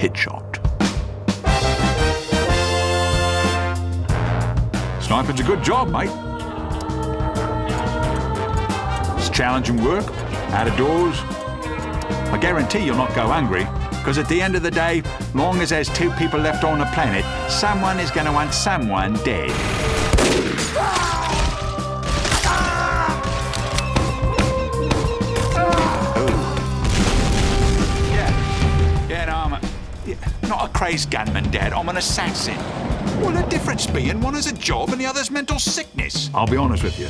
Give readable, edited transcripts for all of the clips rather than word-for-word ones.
hit shot. Sniping's a good job, mate. It's challenging work, out of doors. I guarantee you'll not go hungry, because at the end of the day, long as there's two people left on the planet, someone is going to want someone dead. Not a crazed gunman, Dad. I'm an assassin. Well, the difference being one has a job and the other's mental sickness. I'll be honest with you.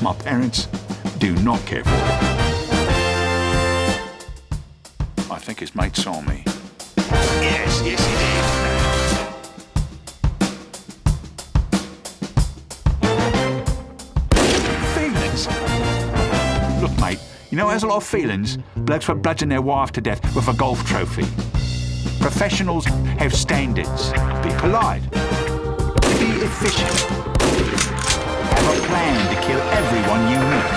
My parents do not care for it. I think his mate saw me. Yes, he did. Feelings? Look, mate, you know there's a lot of feelings. Blokes would bludgeon their wife to death with a golf trophy. Professionals have standards. Be polite. Be efficient. Have a plan to kill everyone you meet.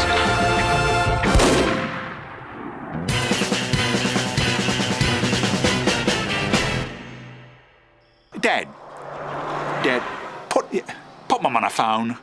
Dad, put Mum on the phone.